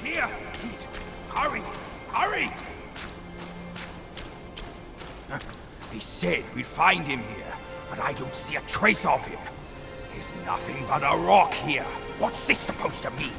here! Hurry! Hurry! He said we'd find him here, but I don't see a trace of him. There's nothing but a rock here. What's this supposed to mean?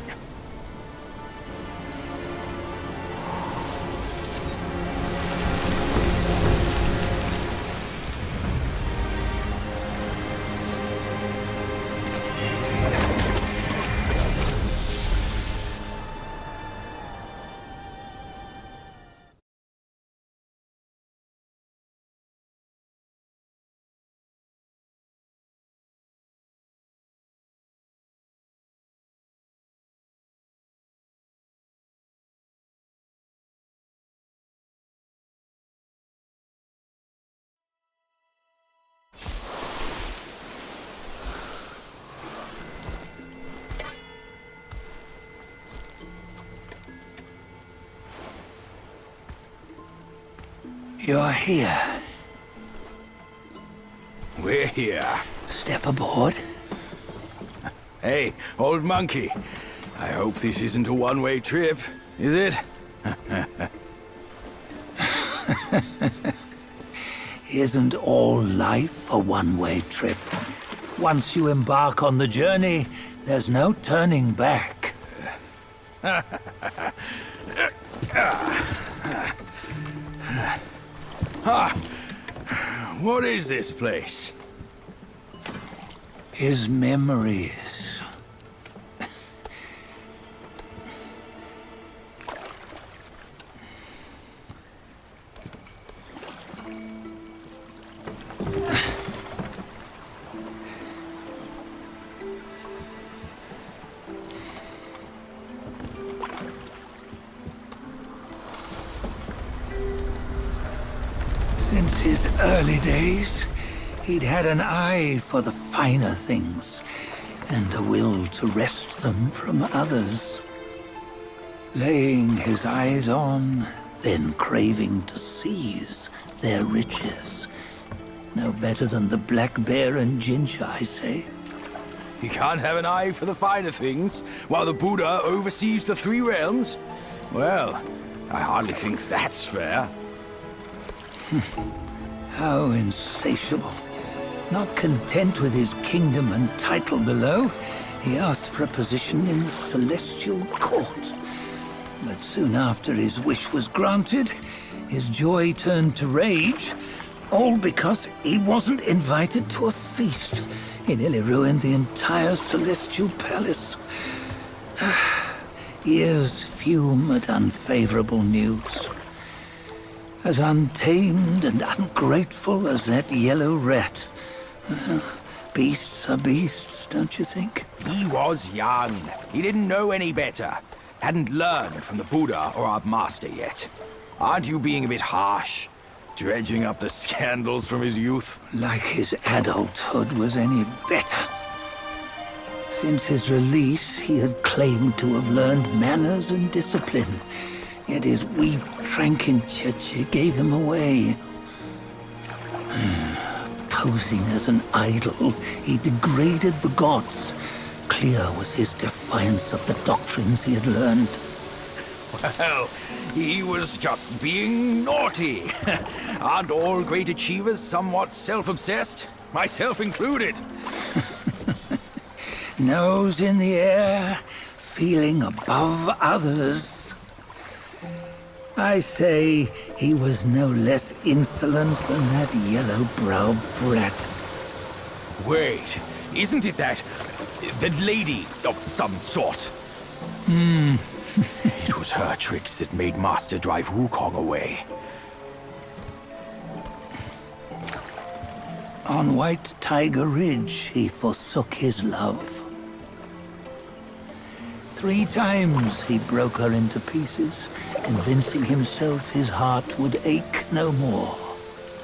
You're here. We're here. Step aboard. Hey, old monkey. I hope this isn't a one-way trip, is it? Isn't all life a one-way trip? Once you embark on the journey, there's no turning back. What is this place? His memories. Since his early days, he'd had an eye for the finer things, and a will to wrest them from others. Laying his eyes on, then craving to seize their riches. No better than the black bear and Jincha, I say. You can't have an eye for the finer things, while the Buddha oversees the three realms? Well, I hardly think that's fair. How insatiable. Not content with his kingdom and title below, he asked for a position in the Celestial Court. But soon after his wish was granted, his joy turned to rage, all because he wasn't invited to a feast. He nearly ruined the entire Celestial Palace. Ears fume at unfavorable news. As untamed and ungrateful as that yellow rat. Beasts are beasts, don't you think? He was young. He didn't know any better. Hadn't learned from the Buddha or our master yet. Aren't you being a bit harsh? Dredging up the scandals from his youth? Like his adulthood was any better. Since his release, he had claimed to have learned manners and discipline. Yet his weak Frankenchurch gave him away. Posing as an idol, he degraded the gods. Clear was his defiance of the doctrines he had learned. Well, he was just being naughty. Aren't all great achievers somewhat self-obsessed? Myself included. Nose in the air, feeling above others. I say he was no less insolent than that yellow-browed brat. Wait, isn't it that lady of some sort? It was her tricks that made Master drive Wukong away. On White Tiger Ridge, he forsook his love. 3 times he broke her into pieces, convincing himself his heart would ache no more.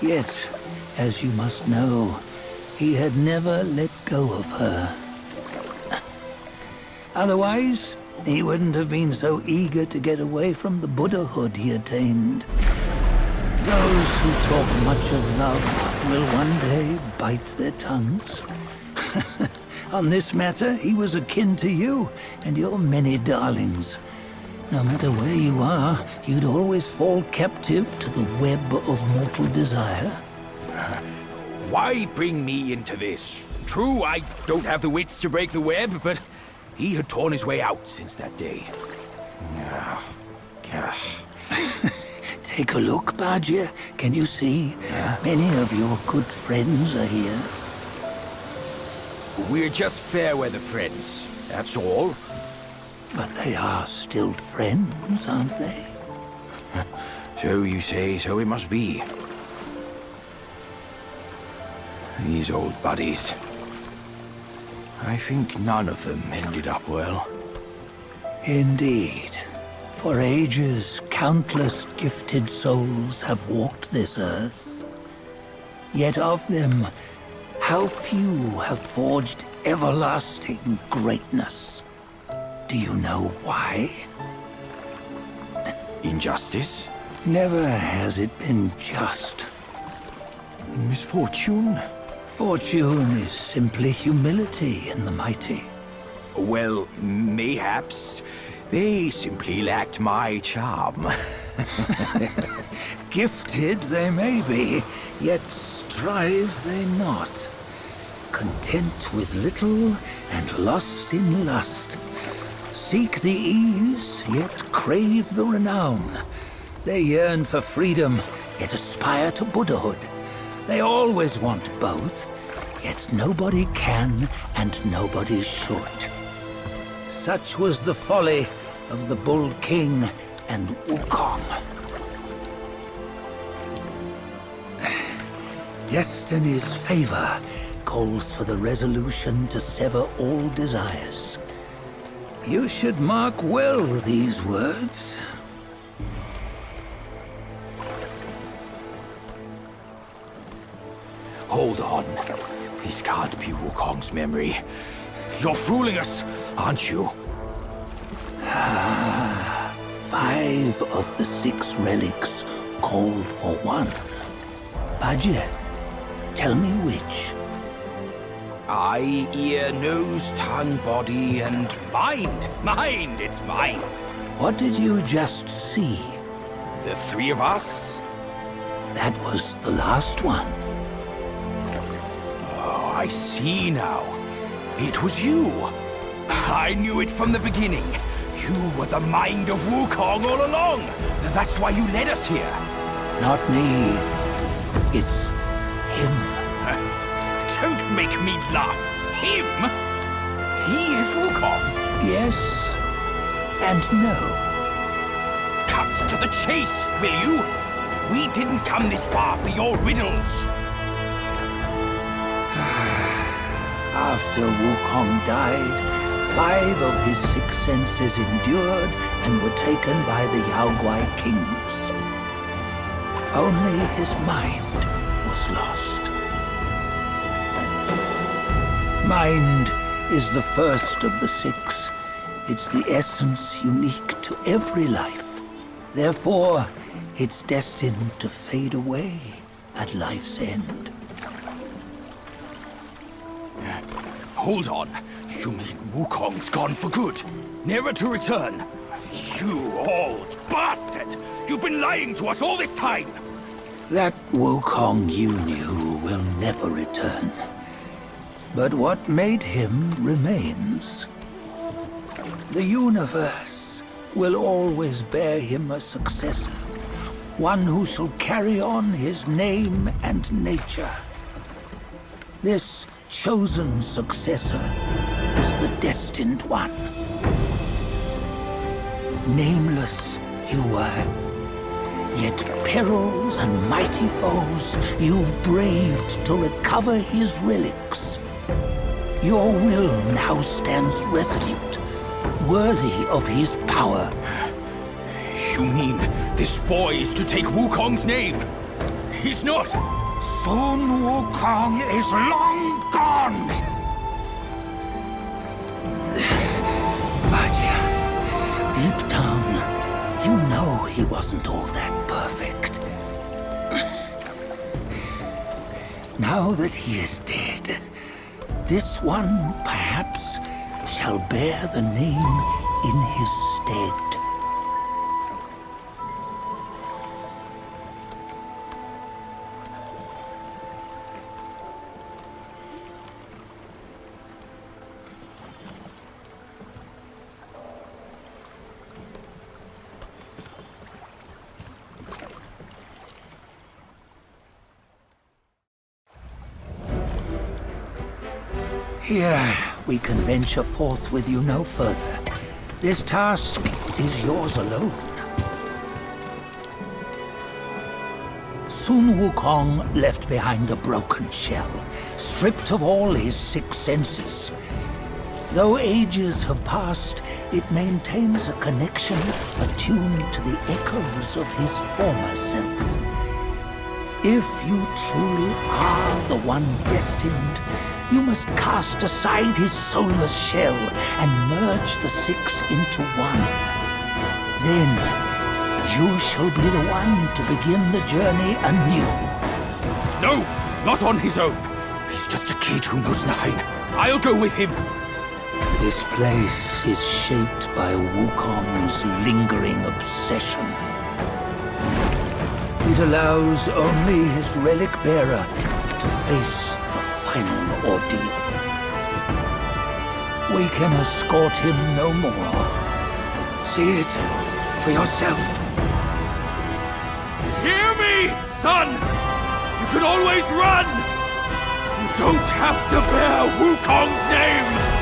Yet, as you must know, he had never let go of her. Otherwise, he wouldn't have been so eager to get away from the Buddhahood he attained. Those who talk much of love will one day bite their tongues. On this matter, he was akin to you and your many darlings. No matter where you are, you'd always fall captive to the web of mortal desire. Why bring me into this? True, I don't have the wits to break the web, but he had torn his way out since that day. Take a look, Badger. Can you see? Many of your good friends are here. We're just fair weather friends, that's all. But they are still friends, aren't they? So you say, so it must be. These old buddies. I think none of them ended up well. Indeed. For ages, countless gifted souls have walked this earth. Yet of them, how few have forged everlasting greatness? Do you know why? Injustice? Never has it been just. Misfortune? Fortune is simply humility in the mighty. Well, mayhaps. They simply lacked my charm. Gifted they may be, yet strive they not. Content with little and lost in lust. Seek the ease, yet crave the renown. They yearn for freedom, yet aspire to Buddhahood. They always want both, yet nobody can and nobody should. Such was the folly of the Bull King and Wukong. Destiny's favor calls for the resolution to sever all desires. You should mark well these words. Hold on. This can't be Wukong's memory. You're fooling us, aren't you? 5 of the 6 relics call for one. Badger, tell me which. Eye, ear, nose, tongue, body, and mind. Mind, it's mind. What did you just see? The 3 of us? That was the last one. Oh, I see now. It was you. I knew it from the beginning. You were the mind of Wukong all along. That's why you led us here. Not me. It's him. Don't make me laugh. Him? He is Wukong. Yes and no. Cut to the chase, will you? We didn't come this far for your riddles. After Wukong died, 5 of his 6 senses endured and were taken by the Yaoguai kings. Only his mind was lost. Mind is the first of the 6. It's the essence unique to every life. Therefore, it's destined to fade away at life's end. Hold on. You mean Wukong's gone for good? Never to return? You old bastard! You've been lying to us all this time! That Wukong you knew will never return. But what made him remains. The universe will always bear him a successor. One who shall carry on his name and nature. This chosen successor is the destined one. Nameless you were, yet perils and mighty foes you've braved to recover his relics. Your will now stands resolute, worthy of his power. You mean this boy is to take Wukong's name? He's not! Sun Wukong is long gone! Badger, deep down, you know he wasn't all that perfect. Now that he is dead, this one, perhaps, shall bear the name in his stead. Here, we can venture forth with you no further. This task is yours alone. Soon Wukong left behind a broken shell, stripped of all his 6 senses. Though ages have passed, it maintains a connection attuned to the echoes of his former self. If you truly are the one destined, you must cast aside his soulless shell and merge the 6 into one. Then, you shall be the one to begin the journey anew. No, not on his own. He's just a kid who knows nothing. I'll go with him. This place is shaped by Wukong's lingering obsession. It allows only his relic bearer to face the final ordeal. We can escort him no more. See it for yourself. Hear me, son! You can always run! You don't have to bear Wukong's name!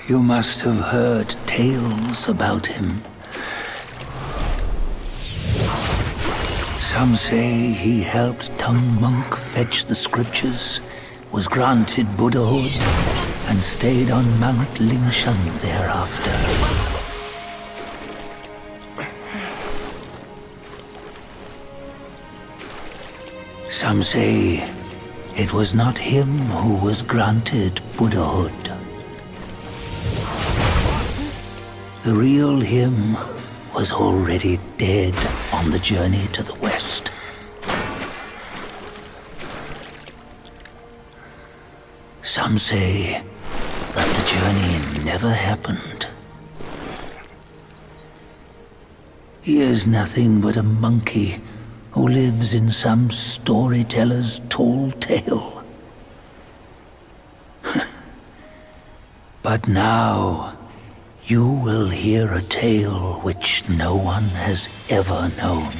You must have heard tales about him. Some say he helped Tung Monk fetch the scriptures, was granted Buddhahood, and stayed on Mount Lingshan thereafter. Some say it was not him who was granted Buddhahood. The real him was already dead on the journey to the west. Some say that the journey never happened. He is nothing but a monkey who lives in some storyteller's tall tale. But now, you will hear a tale which no one has ever known.